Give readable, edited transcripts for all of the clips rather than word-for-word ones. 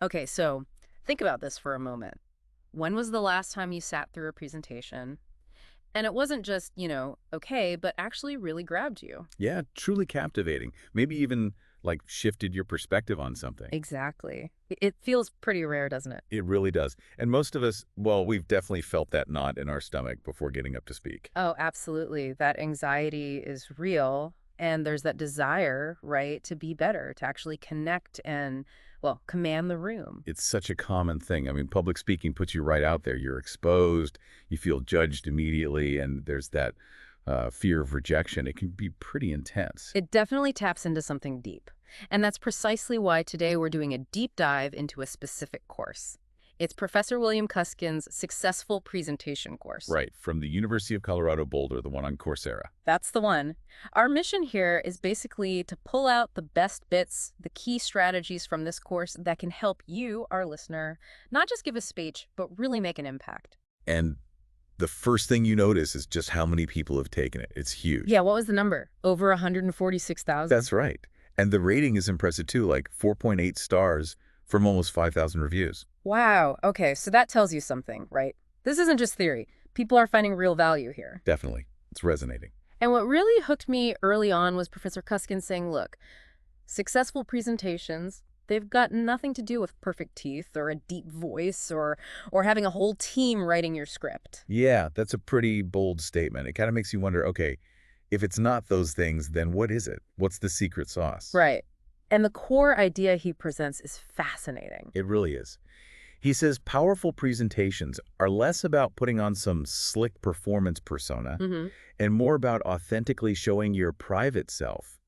Okay, so think about this for a moment. When was the last time you sat through a presentation and it wasn't just, okay, but actually really grabbed you? Yeah, truly captivating. Maybe even like shifted your perspective on something. Exactly. It feels pretty rare, doesn't it? It really does. And most of us, well, we've definitely felt that knot in our stomach before getting up to speak. Oh, absolutely. That anxiety is real. And there's that desire, right, to be better, to actually connect and, well, command the room. It's such a common thing. I mean, public speaking puts you right out there. You're exposed, you feel judged immediately, and there's that fear of rejection. It can be pretty intense. It definitely taps into something deep. And that's precisely why today we're doing a deep dive into a specific course. It's Professor William Cuskin's Successful Presentation course. Right, from the University of Colorado Boulder, the one on Coursera. That's the one. Our mission here is basically to pull out the best bits, the key strategies from this course that can help you, our listener, not just give a speech, but really make an impact. And the first thing you notice is just how many people have taken it. It's huge. Yeah, what was the number? Over 146,000? That's right. And the rating is impressive too, like 4.8 stars from almost 5,000 reviews. Wow. Okay, so that tells you something, right? This isn't just theory. People are finding real value here. Definitely. It's resonating. And what really hooked me early on was Professor Cuskin saying, look, successful presentations, they've got nothing to do with perfect teeth or a deep voice or having a whole team writing your script. Yeah, that's a pretty bold statement. It kind of makes you wonder, okay, if it's not those things, then what is it? What's the secret sauce? Right. And the core idea he presents is fascinating. It really is. He says powerful presentations are less about putting on some slick performance persona Hmm. and more about authentically showing your private self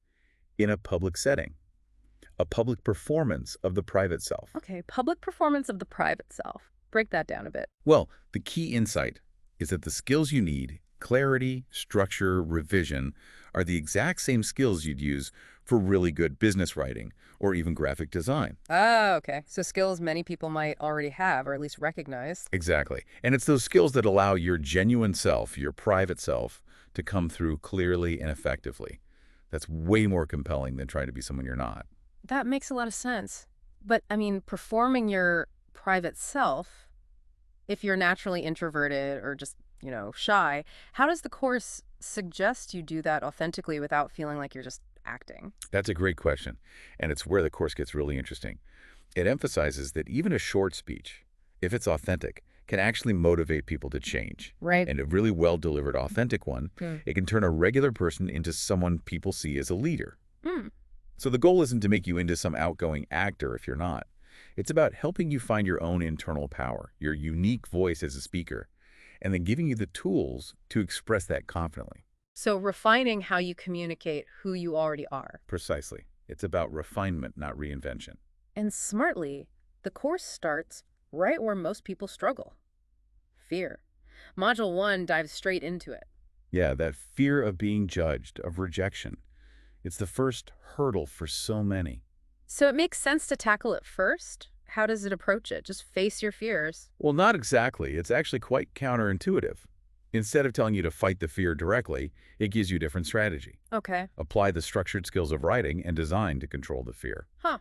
in a public setting, a public performance of the private self. Okay, public performance of the private self. Break that down a bit. Well, the key insight is that the skills you need, clarity, structure, revision, are the exact same skills you'd use for really good business writing or even graphic design. Ah, okay. So skills many people might already have or at least recognize. Exactly. And it's those skills that allow your genuine self, your private self, to come through clearly and effectively. That's way more compelling than trying to be someone you're not. That makes a lot of sense. But I mean, performing your private self, if you're naturally introverted or just, shy, how does the course suggest you do that authentically without feeling like you're just acting? That's a great question, and it's where the course gets really interesting. It emphasizes that even a short speech, if it's authentic, can actually motivate people to change. Right. And a really well-delivered authentic one, Hmm. it can turn a regular person into someone people see as a leader. Hmm. So the goal isn't to make you into some outgoing actor if you're not. It's about helping you find your own internal power, your unique voice as a speaker, and then giving you the tools to express that confidently. So refining how you communicate who you already are. Precisely. It's about refinement, not reinvention. And smartly, the course starts right where most people struggle. Fear. Module 1 dives straight into it. Yeah, that fear of being judged, of rejection. It's the first hurdle for so many. So it makes sense to tackle it first. How does it approach it? Just face your fears. Well, not exactly. It's actually quite counterintuitive. Instead of telling you to fight the fear directly, it gives you a different strategy. Okay. Apply the structured skills of writing and design to control the fear. Huh.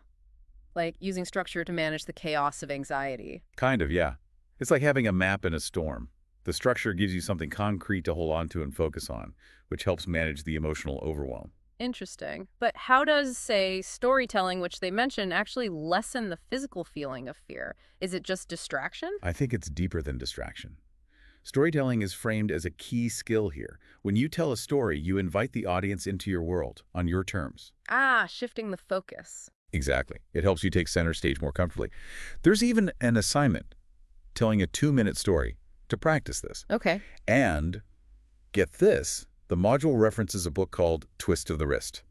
Like using structure to manage the chaos of anxiety. Kind of, yeah. It's like having a map in a storm. The structure gives you something concrete to hold on to and focus on, which helps manage the emotional overwhelm. Interesting. But how does, say, storytelling, which they mention, actually lessen the physical feeling of fear? Is it just distraction? I think it's deeper than distraction. Storytelling is framed as a key skill here. When you tell a story, you invite the audience into your world on your terms. Ah, shifting the focus. Exactly. It helps you take center stage more comfortably. There's even an assignment, telling a 2-minute story, to practice this. Okay. And get this, the module references a book called Twist of the Wrist,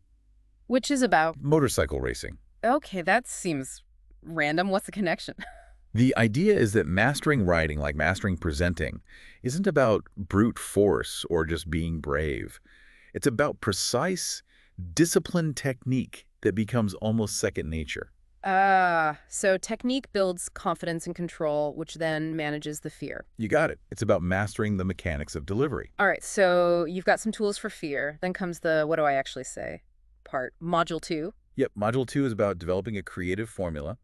Which is about. motorcycle racing. Okay, that seems random. What's the connection? The idea is that mastering writing, like mastering presenting, isn't about brute force or just being brave. It's about precise, disciplined technique that becomes almost second nature. Ah, so technique builds confidence and control, which then manages the fear. You got it. It's about mastering the mechanics of delivery. All right, so you've got some tools for fear. Then comes the what do I actually say part. Module 2. Yep, Module 2 is about developing a creative formula,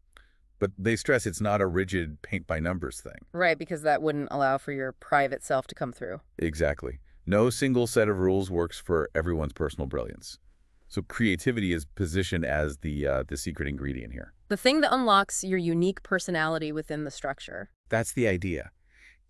But they stress it's not a rigid paint-by-numbers thing. Right, because that wouldn't allow for your private self to come through. Exactly. No single set of rules works for everyone's personal brilliance. So creativity is positioned as the secret ingredient here. The thing that unlocks your unique personality within the structure. That's the idea.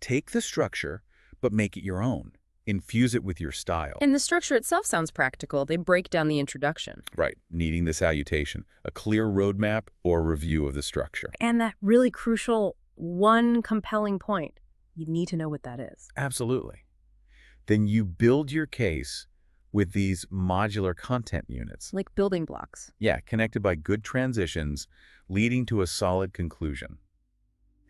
Take the structure, but make it your own. Infuse it with your style. And the structure itself sounds practical. They break down the introduction. Right, needing the salutation, a clear roadmap or review of the structure. And that really crucial one compelling point. You need to know what that is. Absolutely. Then you build your case with these modular content units. Like building blocks. Yeah, connected by good transitions, leading to a solid conclusion.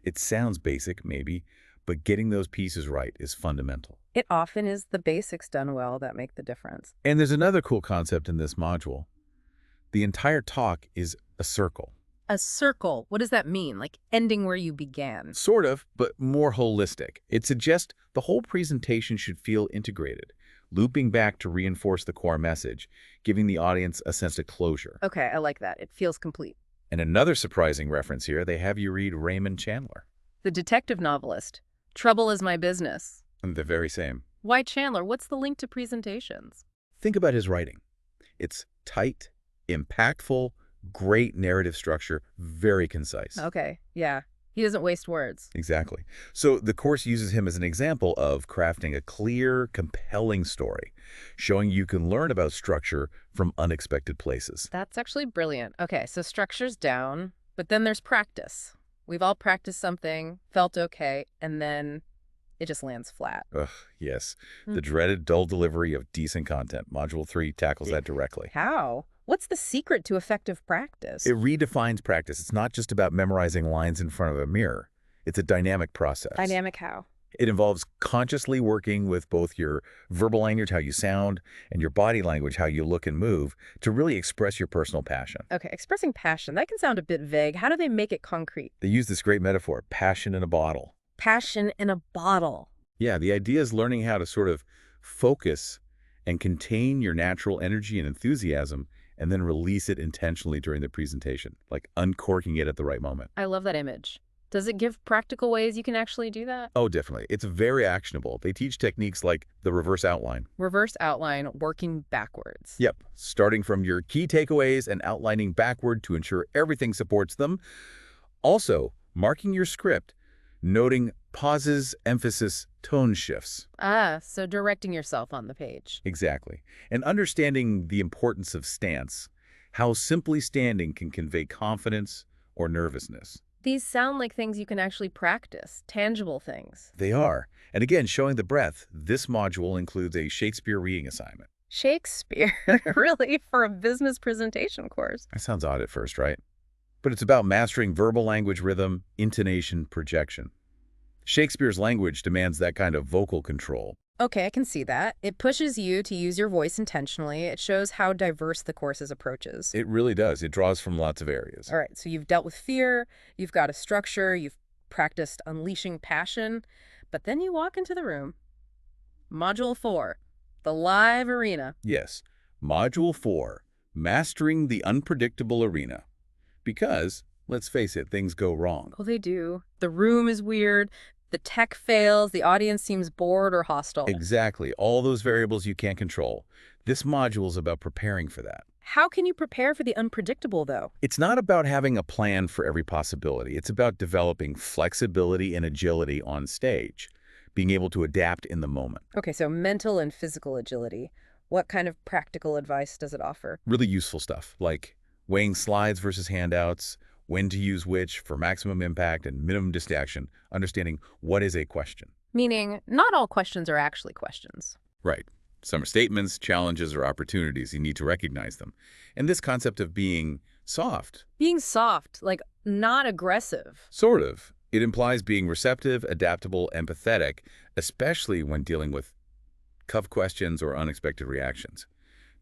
It sounds basic, maybe, but getting those pieces right is fundamental. It often is the basics done well that make the difference. And there's another cool concept in this module. The entire talk is a circle. A circle, what does that mean? Like ending where you began. Sort of, but more holistic. It suggests the whole presentation should feel integrated, looping back to reinforce the core message, giving the audience a sense of closure. Okay, I like that. It feels complete. And another surprising reference here, they have you read Raymond Chandler. The detective novelist. Trouble is my business. And the very same. Why Chandler? What's the link to presentations? Think about his writing. It's tight, impactful, great narrative structure, very concise. Okay, yeah. He doesn't waste words. Exactly. So the course uses him as an example of crafting a clear, compelling story, showing you can learn about structure from unexpected places. That's actually brilliant. Okay, so structure's down, but then there's practice. We've all practiced something, felt okay, and then it just lands flat. Ugh, yes. The dreaded dull delivery of decent content. Module 3 tackles that directly. How? What's the secret to effective practice? It redefines practice. It's not just about memorizing lines in front of a mirror. It's a dynamic process. Dynamic how? It involves consciously working with both your verbal language, how you sound, and your body language, how you look and move, to really express your personal passion. Okay, expressing passion, that can sound a bit vague. How do they make it concrete? They use this great metaphor, passion in a bottle. Passion in a bottle. Yeah, the idea is learning how to sort of focus and contain your natural energy and enthusiasm and then release it intentionally during the presentation, like uncorking it at the right moment. I love that image. Does it give practical ways you can actually do that? Oh, definitely. It's very actionable. They teach techniques like the reverse outline. Reverse outline, working backwards. Yep, starting from your key takeaways and outlining backward to ensure everything supports them. Also, marking your script, noting pauses, emphasis, tone shifts. Ah, so directing yourself on the page. Exactly. And understanding the importance of stance, how simply standing can convey confidence or nervousness. These sound like things you can actually practice, tangible things. They are. And again, showing the breadth, this module includes a Shakespeare reading assignment. Shakespeare? Really? For a business presentation course? That sounds odd at first, right? But it's about mastering verbal language rhythm, intonation, projection. Shakespeare's language demands that kind of vocal control. Okay, I can see that. It pushes you to use your voice intentionally. It shows how diverse the course's approaches. It really does. It draws from lots of areas. All right, so you've dealt with fear, you've got a structure, you've practiced unleashing passion, but then you walk into the room. Module 4, the live arena. Yes. Module 4, Mastering the Unpredictable Arena. Because, let's face it, things go wrong. Oh, they do. The room is weird. The tech fails. The audience seems bored or hostile. Exactly. All those variables you can't control. This module is about preparing for that. How can you prepare for the unpredictable, though? It's not about having a plan for every possibility. It's about developing flexibility and agility on stage, being able to adapt in the moment. Okay, so mental and physical agility. What kind of practical advice does it offer? Really useful stuff, like weighing slides versus handouts, when to use which for maximum impact and minimum distraction, understanding what is a question. Meaning, not all questions are actually questions. Right. Some are statements, challenges, or opportunities. You need to recognize them. And this concept of being soft. Being soft, like not aggressive. Sort of. It implies being receptive, adaptable, empathetic, especially when dealing with tough questions or unexpected reactions.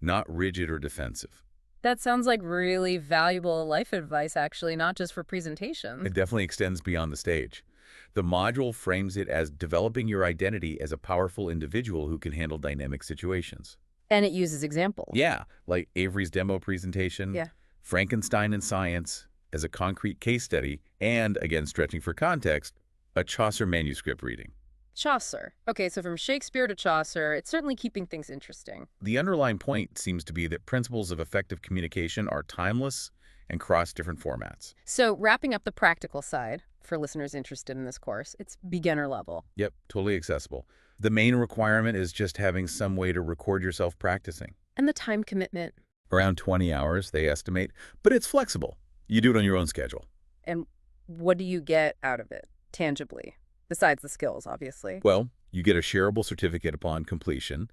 Not rigid or defensive. That sounds like really valuable life advice, actually, not just for presentations. It definitely extends beyond the stage. The module frames it as developing your identity as a powerful individual who can handle dynamic situations. And it uses examples. Yeah, like Avery's demo presentation, Yeah. Frankenstein in science, as a concrete case study and, again stretching for context, a Chaucer manuscript reading. Chaucer. Okay, so from Shakespeare to Chaucer, it's certainly keeping things interesting. The underlying point seems to be that principles of effective communication are timeless and cross different formats. So wrapping up the practical side, for listeners interested in this course, it's beginner level. Yep, totally accessible. The main requirement is just having some way to record yourself practicing. And the time commitment. Around 20 hours, they estimate, but it's flexible. You do it on your own schedule. And what do you get out of it, tangibly? Besides the skills, obviously. Well, you get a shareable certificate upon completion,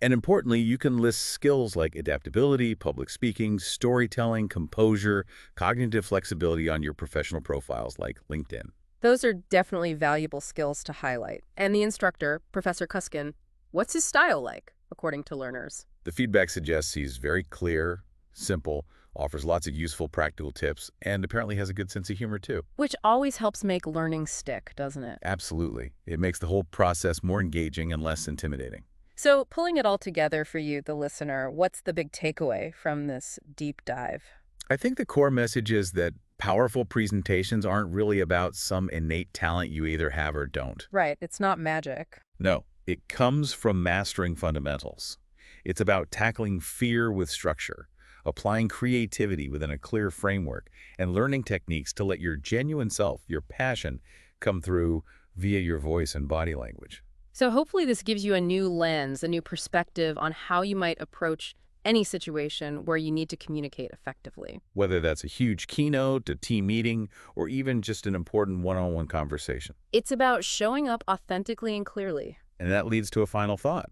and importantly, you can list skills like adaptability, public speaking, storytelling, composure, cognitive flexibility on your professional profiles like LinkedIn. Those are definitely valuable skills to highlight. And the instructor, Professor Kuskin, what's his style like, according to learners? The feedback suggests he's very clear, simple, offers lots of useful practical tips, and apparently has a good sense of humor too. Which always helps make learning stick, doesn't it? Absolutely. It makes the whole process more engaging and less intimidating. So pulling it all together for you, the listener, what's the big takeaway from this deep dive? I think the core message is that powerful presentations aren't really about some innate talent you either have or don't. Right, it's not magic. No, it comes from mastering fundamentals. It's about tackling fear with structure, applying creativity within a clear framework, and learning techniques to let your genuine self, your passion, come through via your voice and body language. So hopefully this gives you a new lens, a new perspective on how you might approach any situation where you need to communicate effectively. Whether that's a huge keynote, a team meeting, or even just an important one-on-one conversation. It's about showing up authentically and clearly. And that leads to a final thought.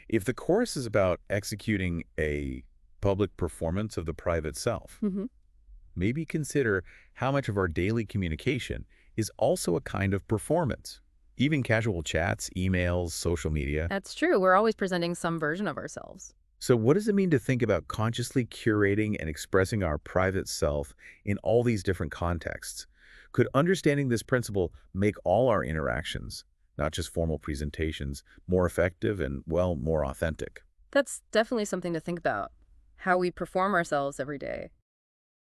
If the course is about executing a public performance of the private self, maybe consider how much of our daily communication is also a kind of performance. Even casual chats, emails, social media. That's true. We're always presenting some version of ourselves. So what does it mean to think about consciously curating and expressing our private self in all these different contexts? Could understanding this principle make all our interactions, not just formal presentations, more effective and, well, more authentic? That's definitely something to think about. How we perform ourselves every day.